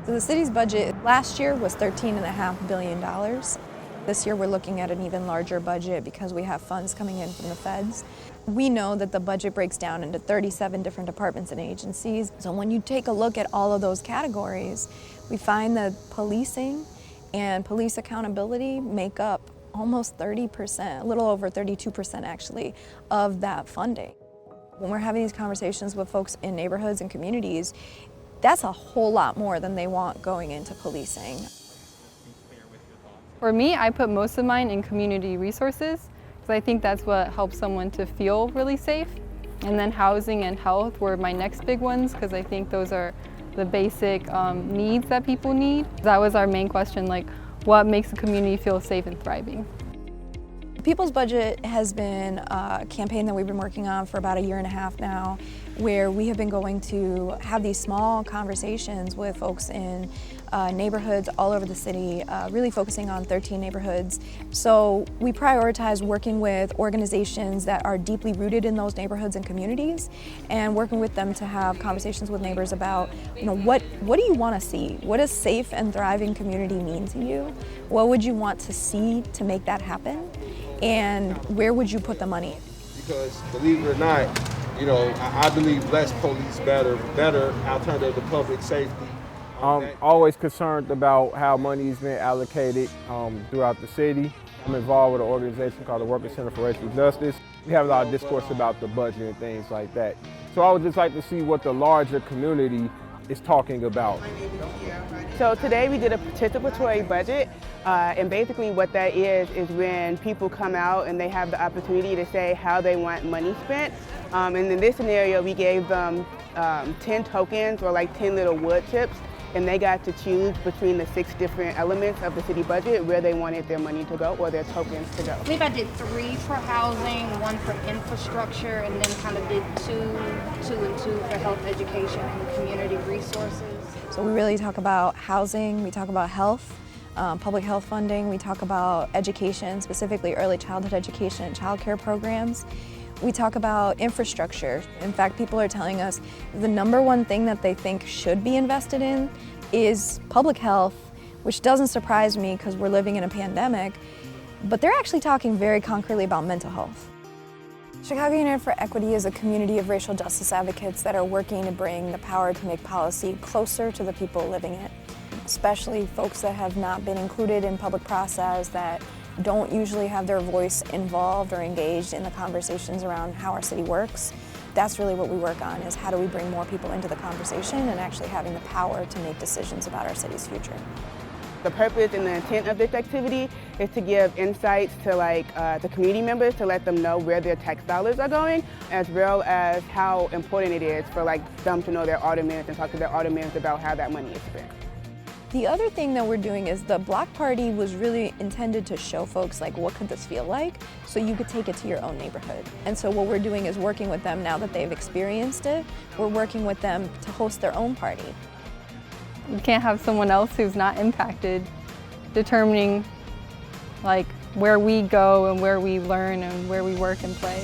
So the city's budget last year was $13.5 billion. This year we're looking at an even larger budget because we have funds coming in from the feds. We know that the budget breaks down into 37 different departments and agencies. So when you take a look at all of those categories, we find that policing and police accountability make up almost 30%, a little over 32% actually, of that funding. When we're having these conversations with folks in neighborhoods and communities, that's a whole lot more than they want going into policing. For me, I put most of mine in community resources because I think that's what helps someone to feel really safe. And then housing and health were my next big ones because I think those are the basic needs that people need. That was our main question, like what makes a community feel safe and thriving? People's Budget has been a campaign that we've been working on for about 1.5 years now, where we have been going to have these small conversations with folks in neighborhoods all over the city, really focusing on 13 neighborhoods. So we prioritize working with organizations that are deeply rooted in those neighborhoods and communities, and working with them to have conversations with neighbors about, what do you want to see? What does safe and thriving community mean to you? What would you want to see to make that happen? And where would you put the money? Because believe it or not, I believe less police, better alternative to public safety. I'm always concerned about how money is being allocated throughout the city. I'm involved with an organization called the Working Center for Racial Justice. We have a lot of discourse about the budget and things like that. So I would just like to see what the larger community is talking about. So today we did a participatory budget, and basically what that is when people come out and they have the opportunity to say how they want money spent. And in this scenario, we gave them 10 tokens, or like 10 little wood chips, and they got to choose between the 6 different elements of the city budget where they wanted their money to go, or their tokens to go. I believe I did 3 for housing, 1 for infrastructure, and then kind of did 2 and 2 for health education and community resources. So we really talk about housing, we talk about health, public health funding, we talk about education, specifically early childhood education and child care programs. We talk about infrastructure. In fact, people are telling us the #1 thing that they think should be invested in is public health, which doesn't surprise me because we're living in a pandemic, but they're actually talking very concretely about mental health. Chicago United for Equity is a community of racial justice advocates that are working to bring the power to make policy closer to the people living it, especially folks that have not been included in public process, that don't usually have their voice involved or engaged in the conversations around how our city works. That's really what we work on, is how do we bring more people into the conversation and actually having the power to make decisions about our city's future. The purpose and the intent of this activity is to give insights to the community members, to let them know where their tax dollars are going, as well as how important it is for them to know their aldermen and talk to their aldermen about how that money is spent. The other thing that we're doing is the block party was really intended to show folks what could this feel like, so you could take it to your own neighborhood. And so what we're doing is working with them now that they've experienced it, we're working with them to host their own party. You can't have someone else who's not impacted determining where we go and where we learn and where we work and play.